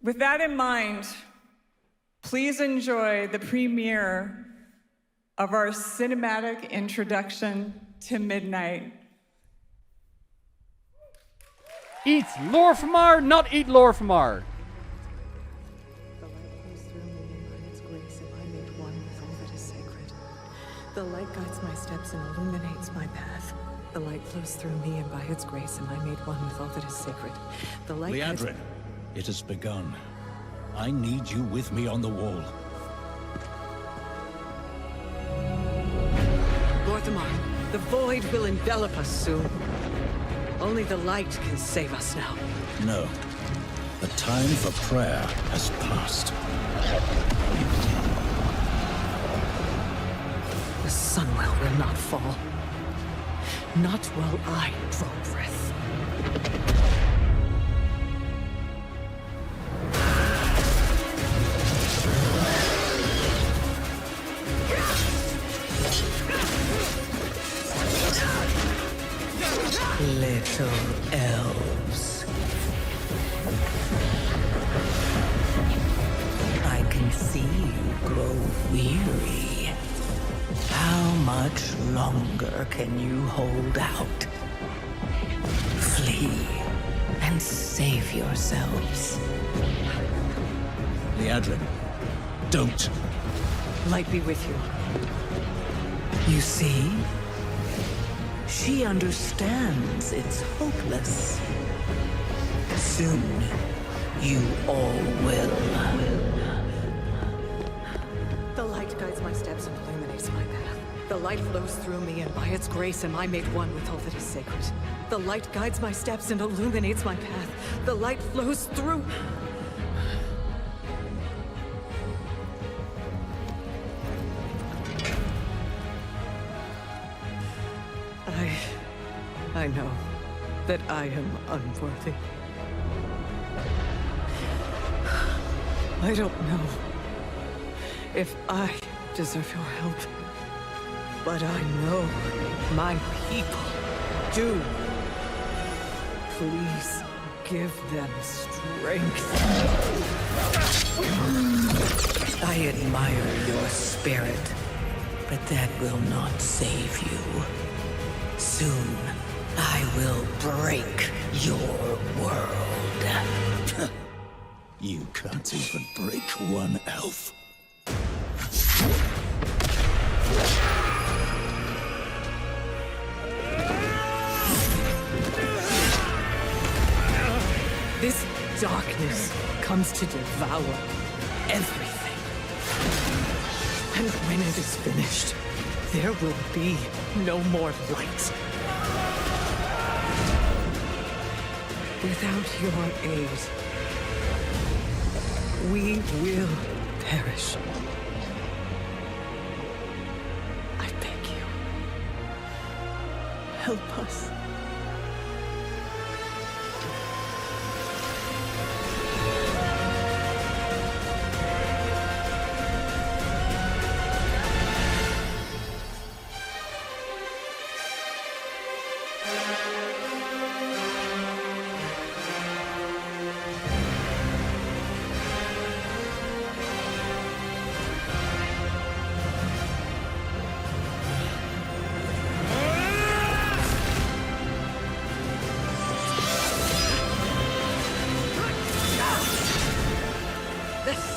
With that in mind, please enjoy the premiere of our cinematic introduction to Midnight. Eat Lor'themar, not eat Lor'themar. The light guides my steps and illuminates my path. The light flows through me, and by its grace am I made one with all that is sacred. The light Liadrin, it has begun. I need you with me on the wall. Lor'themar, the void will envelop us soon. Only the light can save us now. No. The time for prayer has passed. The sunwell will not fall. Not while I draw breath. Little elves. I can see you grow weary. How much longer can you hold out? Flee and save yourselves. Liadrin, don't. Light be with you. You see? She understands it's hopeless. Soon, you all will. The light guides my steps and illuminates my path. The light flows through me, and by its grace am I made one with all that is sacred. The light guides my steps and illuminates my path. The light flows through... I know that I am unworthy. I don't know if I deserve your help, but I know my people do. Please give them strength. I admire your spirit, but that will not save you. Soon, I will break your world. You can't even break one elf. This darkness comes to devour everything. And when it is finished, there will be no more light. Without your aid, we will perish. I beg you, help us.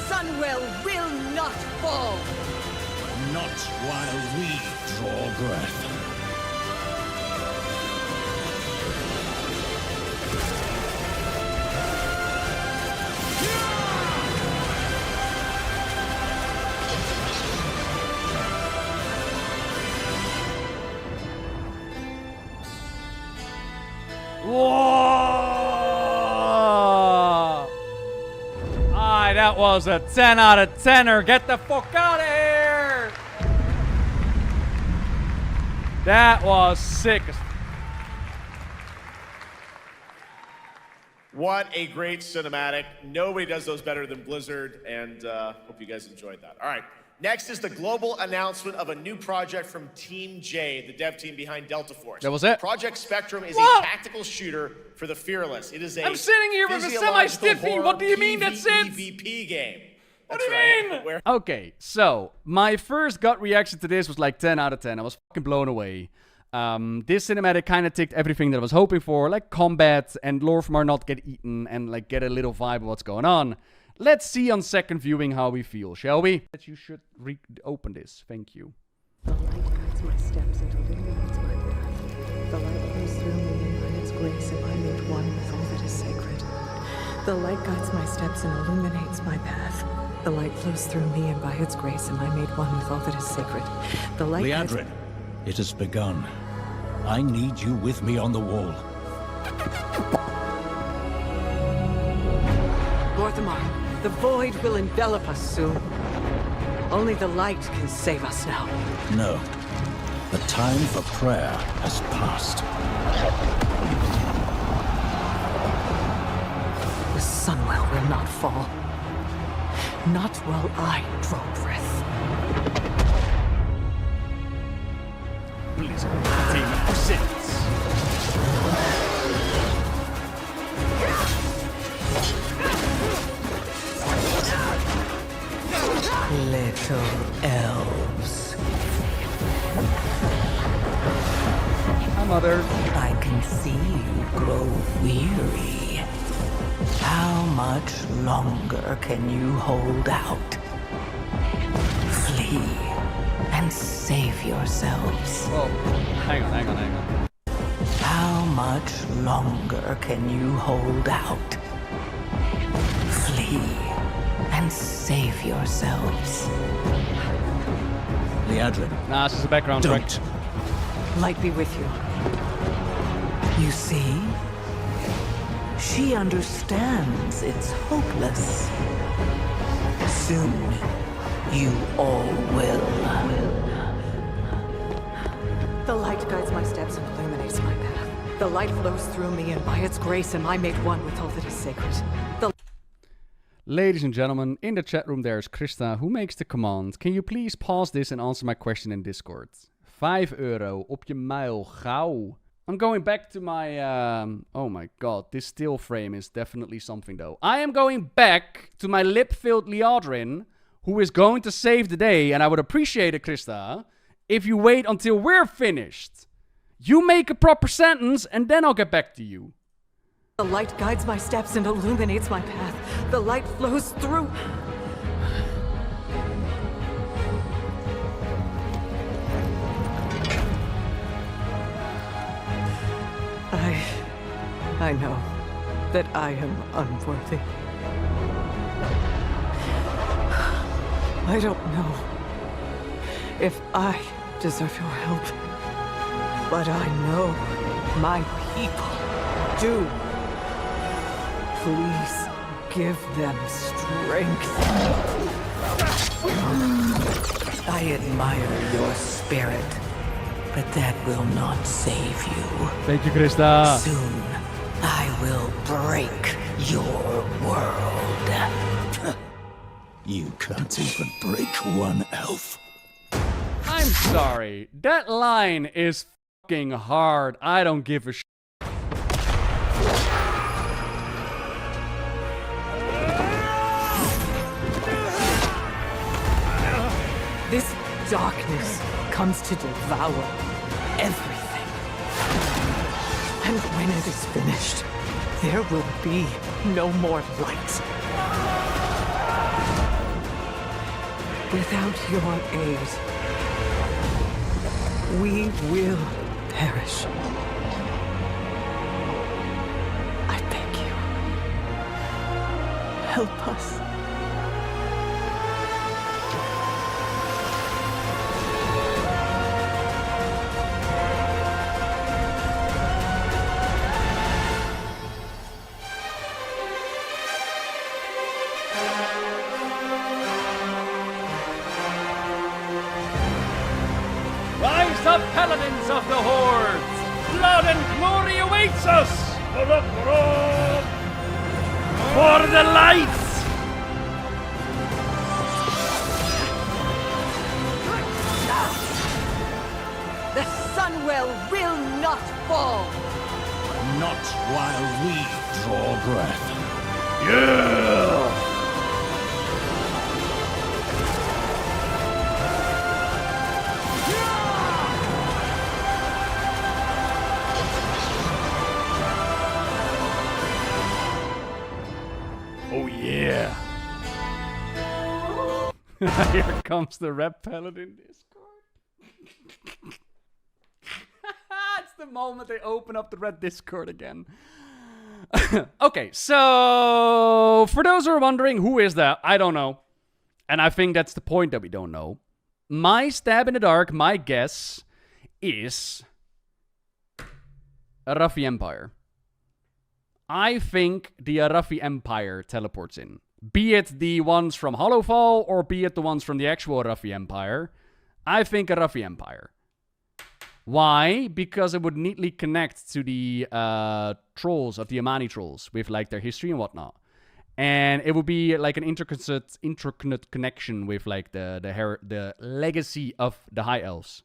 Sunwell will not fall! Not while we draw breath. Whoa! Aye, that was a 10 out of 10er. Get the fuck out of here! That was sick. What a great cinematic. Nobody does those better than Blizzard, and hope you guys enjoyed that. All right, Next is the global announcement of a new project from Team J, the dev team behind Delta Force. That was it? Project Spectrum is What? a tactical shooter for the fearless. It is a I'm sitting here with a physiological semi-stiffy. horror What do you mean that's it? PvP game. What That's do you right. mean? Where Okay, so my first gut reaction to this was like 10 out of 10. I was fucking blown away. This cinematic kind of ticked everything that I was hoping for, like combat and Lor'themar not get eaten and like get a little vibe of what's going on. Let's see on second viewing how we feel, shall we? That you should open this. Thank you. The light guides my steps and illuminates my path. The light flows through me, and by its grace am I made one with all that is sacred. The light guides my steps and illuminates my path. The light flows through me, and by its grace am I made one with all that is sacred. The light guides... Liadrin, it has begun. I need you with me on the wall. Lor'themar, the void will envelop us soon. Only the light can save us now. No. The time for prayer has passed. The sunwell will not fall. Not while I draw breath. Please, team percents. Little elves. Hi, Mother. I can see you grow weary. How much longer can you hold out? Flee and save yourselves. Oh, hang on. How much longer can you hold out? Flee and save yourselves. Liadrin, Nah, it's just a background track. don't. Light be with you. You see? She understands it's hopeless. Soon, you all will. The light guides my steps and illuminates my path. The light flows through me, and by its grace am I made one with all that is sacred. The Ladies and gentlemen, in the chat room there is Krista, who makes the command. Can you please pause this and answer my question in Discord? €5 op je muil, gauw. I'm going back to my, oh my god, this still frame is definitely something though. I am going back to my lip-filled Liadrin, who is going to save the day, and I would appreciate it, Krista, if you wait until we're finished. You make a proper sentence, and then I'll get back to you. The light guides my steps and illuminates my path. The light flows through... I know that I am unworthy. I don't know if I deserve your help, but I know my people do. Please give them strength. I admire your spirit, but that will not save you. Thank you, Krista. Soon, I will break your world. You can't even break one elf. I'm sorry. That line is fucking hard. I don't give a shit. This darkness comes to devour everything. And when it is finished, there will be no more light. Without your aid, we will perish. I beg you, help us. Rise up, paladins of the hordes! Blood and glory awaits us! For the throne! For the light! Sunwell will not fall! Not while we draw breath. Yeah! Oh yeah! Here comes the Red Paladin Discord. It's the moment they open up the Red Discord again. Okay, so for those who are wondering, who is that? I don't know. And I think that's the point that we don't know. My stab in the dark, my guess, is Arathi Empire. I think the Arathi Empire teleports in. Be it the ones from Hollowfall, or be it the ones from the actual Arathi Empire. I think Arathi Empire. Why? Because it would neatly connect to the trolls of the Amani trolls with like their history and whatnot. And it would be like an intricate connection with like the legacy of the High Elves.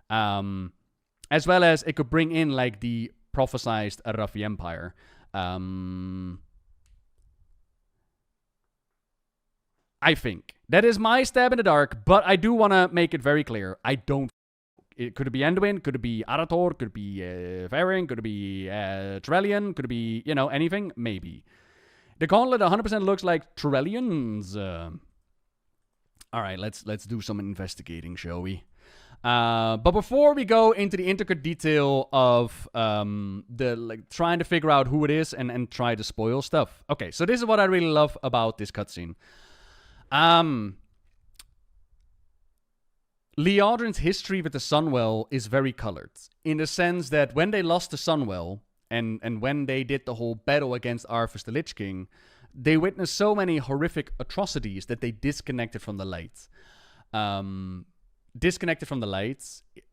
As well as it could bring in like the prophesized Arathi Empire. I think. That is my stab in the dark, but I do want to make it very clear. I don't. Could it be Anduin? Could it be Arator? Could it be Varin? Could it be Trellian? Could it be, anything? Maybe. The gauntlet 100% looks like Trellians. Alright, let's do some investigating, shall we? But before we go into the intricate detail of trying to figure out who it is and try to spoil stuff. Okay, so this is what I really love about this cutscene. Liadrin's history with the Sunwell is very colored, in the sense that when they lost the Sunwell, and when they did the whole battle against Arthas the Lich King, they witnessed so many horrific atrocities that they disconnected from the light. Disconnected from the light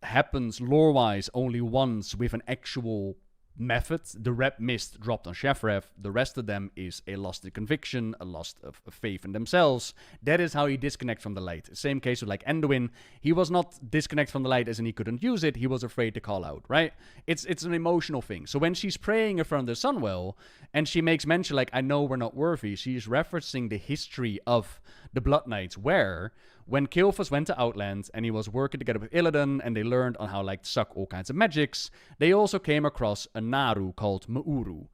happens lore-wise only once with an actual method. The red mist dropped on Shefrev. The rest of them is a lost of conviction, a lost of faith in themselves. That is how he disconnects from the light. Same case with like Anduin. He was not disconnected from the light as in he couldn't use it. He was afraid to call out, right? It's an emotional thing. So when she's praying in front of the Sunwell and she makes mention like, I know we're not worthy, she's referencing the history of the Blood Knights, where when Quel'thelas went to Outlands and he was working together with Illidan and they learned on how like to suck all kinds of magics, they also came across a Naru called Ma'uru.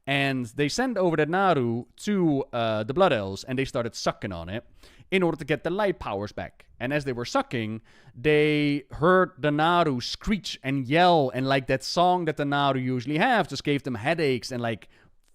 And they sent over that Naru to the Blood Elves and they started sucking on it in order to get the light powers back. And as they were sucking, they heard the Naru screech and yell, and like that song that the Naru usually have just gave them headaches and like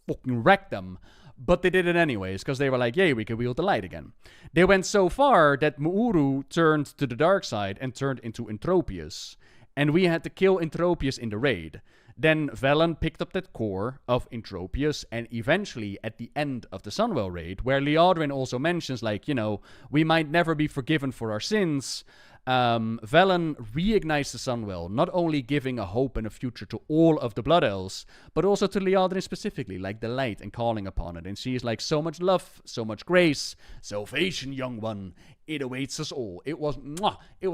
fucking wrecked them. But they did it anyways, because they were like, yay, we can wield the light again. They went so far that Ma'uru turned to the dark side and turned into Entropius. And we had to kill Entropius in the raid. Then Velen picked up that core of Entropius, and eventually, at the end of the Sunwell raid, where Liadrin also mentions, like, we might never be forgiven for our sins, Velen reignites the Sunwell, not only giving a hope and a future to all of the Blood Elves, but also to Liadrin specifically, like the light and calling upon it. And she is like, so much love, so much grace, salvation, young one, it awaits us all. It was mwah, it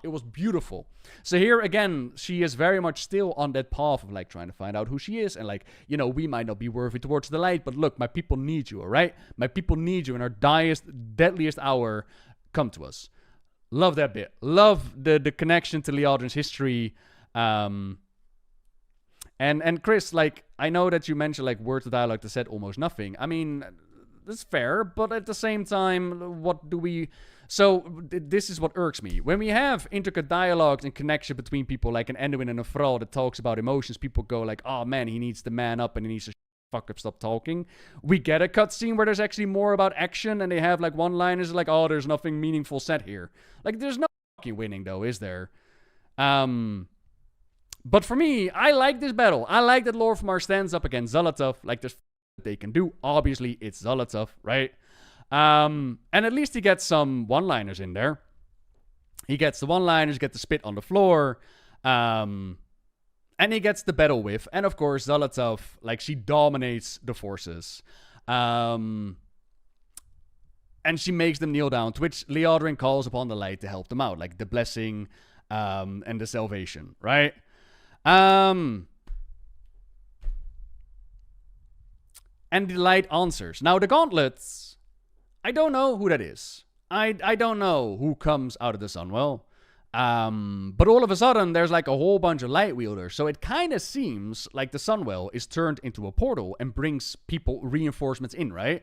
was beautiful. So here again, she is very much still on that path of like trying to find out who she is, and like, we might not be worthy towards the light, but look, my people need you, alright? My people need you in our deadliest hour. Come to us. Love that bit. Love the connection to Liadrin's history. And Chris, like, I know that you mentioned like words of dialogue that said almost nothing. I mean, that's fair, but at the same time, what do we... So, this is what irks me. When we have intricate dialogues and connection between people, like an Anduin and a Thrall that talks about emotions, people go like, oh man, he needs to man up and he needs to fuck up, stop talking. We get a cutscene where there's actually more about action and they have like one-liners like, oh, there's nothing meaningful said here. Like, there's no fucking winning though, is there? But for me, I like this battle. I like that Lor'themar stands up against Xal'atath. Like, there's they can do. Obviously, it's Xal'atath, right? And at least he gets some one-liners in there. He gets the one-liners, get the spit on the floor. And he gets the battle whiff. And of course, Xal'atath, like, she dominates the forces. And she makes them kneel down, to which Liadrin calls upon the light to help them out. Like, the blessing and the salvation, right? And the light answers. Now, the gauntlets, I don't know who that is. I don't know who comes out of the Sunwell. But all of a sudden, there's like a whole bunch of light wielders. So it kind of seems like the Sunwell is turned into a portal and brings people reinforcements in, right?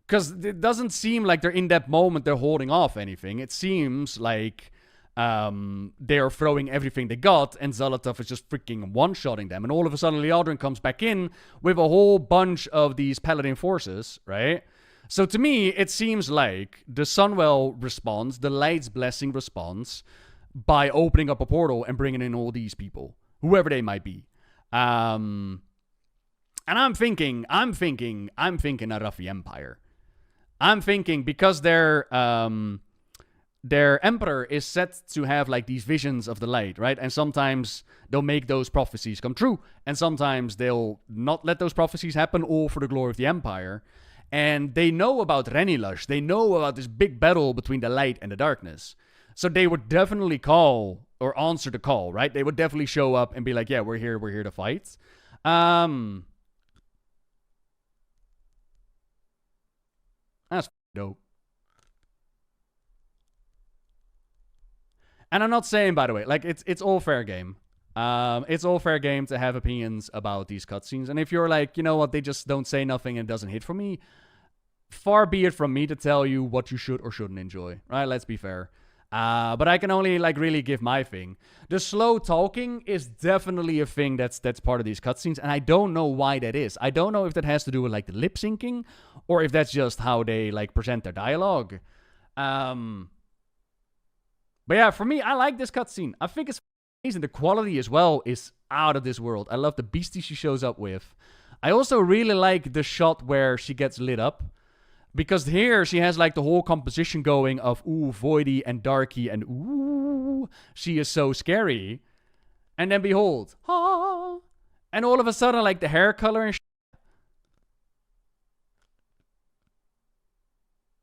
Because it doesn't seem like they're in that moment they're holding off anything. It seems like they're throwing everything they got, and Xal'atath is just freaking one-shotting them. And all of a sudden, Liadrin comes back in with a whole bunch of these paladin forces, right? So to me, it seems like the Sunwell responds, the Light's Blessing responds, by opening up a portal and bringing in all these people, whoever they might be. And I'm thinking a Rafi Empire. I'm thinking because their emperor is set to have like these visions of the light, right? And sometimes they'll make those prophecies come true, and sometimes they'll not let those prophecies happen, all for the glory of the empire. And they know about Renilush. They know about this big battle between the light and the darkness. So they would definitely call or answer the call, right? They would definitely show up and be like, yeah, we're here to fight. That's dope. And I'm not saying, by the way, like, it's all fair game. It's all fair game to have opinions about these cutscenes. And if you're like, you know what, they just don't say nothing and it doesn't hit for me, far be it from me to tell you what you should or shouldn't enjoy, right? Let's be fair. But I can only, like, really give my thing. The slow talking is definitely a thing that's part of these cutscenes, and I don't know why that is. I don't know if that has to do with, like, the lip syncing, or if that's just how they, like, present their dialogue. But yeah, for me, I like this cutscene. I think it's amazing. The quality as well is out of this world. I love the beastie she shows up with. I also really like the shot where she gets lit up. Because here she has like the whole composition going of ooh, voidy and darky and ooh, she is so scary. And then behold, ah, and all of a sudden like the hair color and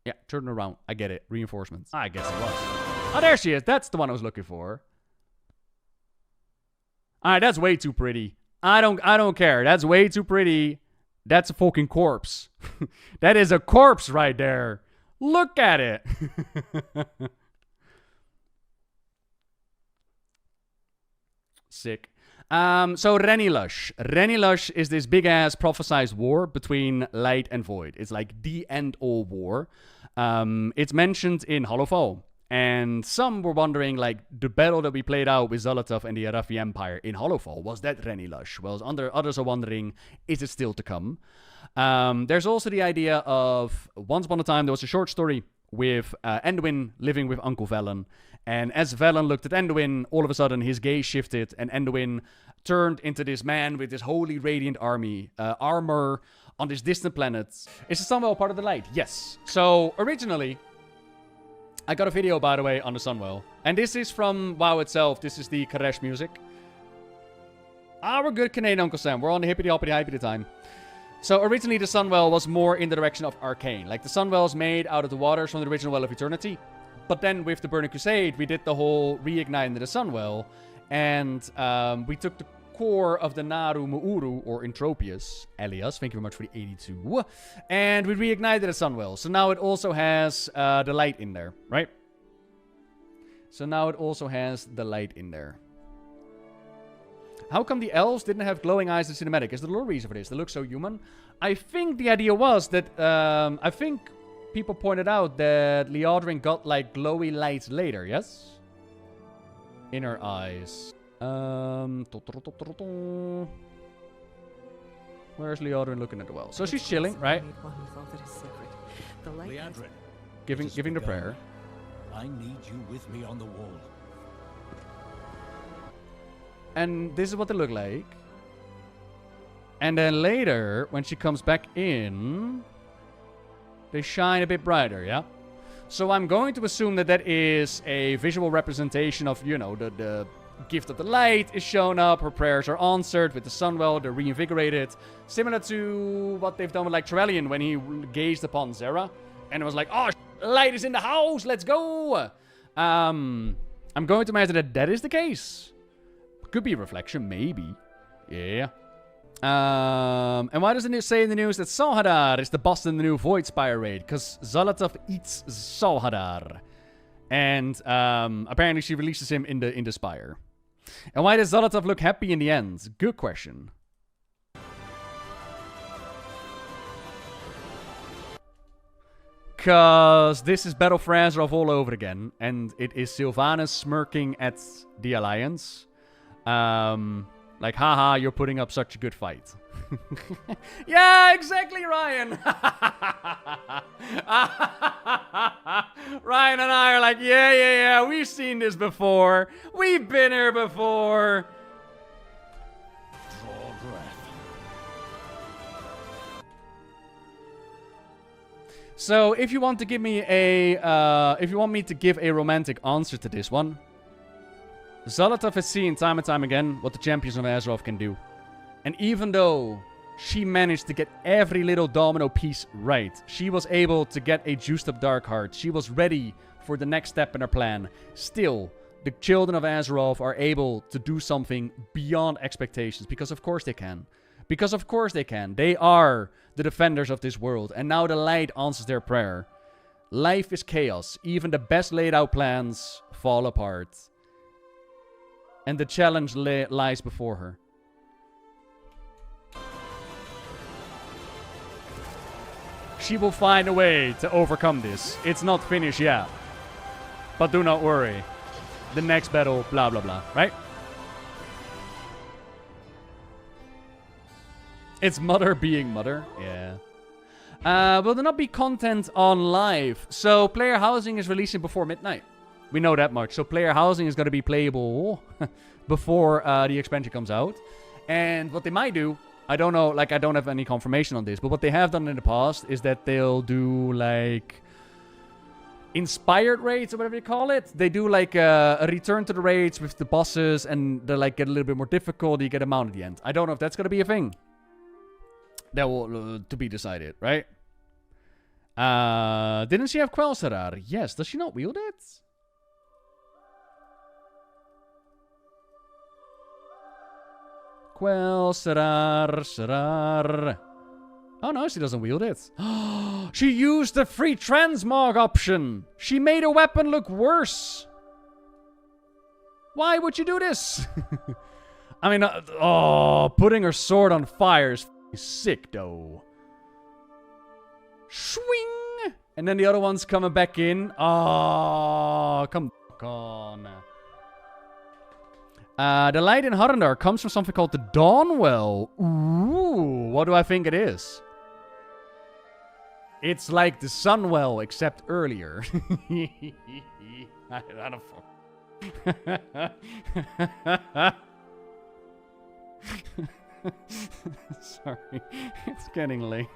yeah, turn around. I get it. Reinforcements. I guess it was. Oh, there she is. That's the one I was looking for. Alright, that's way too pretty. I don't care. That's way too pretty. That's a fucking corpse. That is a corpse right there. Look at it. Sick. So Renilush. Renilush is this big-ass prophesized war between light and void. It's like the end-all war. It's mentioned in Hollowfall. And some were wondering, like, the battle that we played out with Xal'atath and the Arathi Empire in Hollowfall, was that Renilush? Well, others are wondering, is it still to come? There's also the idea of, once upon a time, there was a short story with Anduin living with Uncle Velen. And as Velen looked at Anduin, all of a sudden his gaze shifted, and Anduin turned into this man with this holy radiant armor on this distant planet. Is the Sunwell part of the light? Yes. So, originally, I got a video, by the way, on the Sunwell. And this is from WoW itself. This is the Karesh music. We're good, Canadian Uncle Sam. We're on the hippity-hoppity-hypity time. So originally the Sunwell was more in the direction of Arcane. Like the Sunwell is made out of the waters from the original Well of Eternity. But then with the Burning Crusade, we did the whole reigniting the Sunwell. And we took the core of the Naru Muuru, or Entropius, Elias, thank you very much for the 82, and we reignited the Sunwell. So now it also has the light in there, right? So now it also has the light in there. How come the elves didn't have glowing eyes in cinematic? Is there a little reason for this? They look so human. I think the idea was that, I think people pointed out that Liadrin got like glowy lights later, yes? In her eyes. Where's Liadrin looking at the well? So she's chilling, right? Liadrin, Giving the prayer. I need you with me on the wall. And this is what they look like. And then later, when she comes back in, they shine a bit brighter, yeah? So I'm going to assume that that is a visual representation of, you know, the gift of the light is shown up, her prayers are answered with the Sunwell, they're reinvigorated. Similar to what they've done with, like, Trellian when he gazed upon Zera. And it was like, oh, light is in the house, let's go! I'm going to imagine that that is the case. Could be a reflection, maybe. Yeah. And why doesn't it say in the news that Xal'atath is the boss in the new Void Spire raid? Because Xal'atath eats Xal'atath. And apparently she releases him in the Spire. And why does Xal'atath look happy in the end? Good question. Because this is Battle for Azeroth all over again. And it is Sylvanas smirking at the Alliance. Like, haha, you're putting up such a good fight. Yeah, exactly, Ryan. Ryan and I are like, yeah, we've seen this before. We've been here before. Draw breath. So, if you want to give me a, if you want me to give a romantic answer to this one, Xal'atath has seen time and time again what the champions of Azeroth can do. And even though she managed to get every little domino piece right, she was able to get a juiced up Darkheart, she was ready for the next step in her plan, still, the children of Azeroth are able to do something beyond expectations. Because of course they can. Because of course they can. They are the defenders of this world. And now the light answers their prayer. Life is chaos. Even the best laid out plans fall apart. And the challenge lies before her. She will find a way to overcome this. It's not finished yet. But do not worry. The next battle, blah, blah, blah. Right? It's mother being mother. Yeah. Will there not be content on live? So, player housing is releasing before midnight. We know that much. So player housing is going to be playable before the expansion comes out. And what they might do, I don't know, like I don't have any confirmation on this, but what they have done in the past is that they'll do like inspired raids or whatever you call it. They do like a return to the raids with the bosses and they like get a little bit more difficult. You get a mount at the end. I don't know if that's going to be a thing. That will to be decided, right? Didn't she have Quel'thelas? Yes. Does she not wield it? Quel'thelas. Oh no, she doesn't wield it. She used the free transmog option. She made a weapon look worse. Why would you do this? I mean, putting her sword on fire is sick though. Swing! And then the other one's coming back in. Oh, come on. The light in Harandar comes from something called the Dawnwell. Ooh, what do I think it is? It's like the Sunwell, except earlier. I don't Sorry, it's getting late.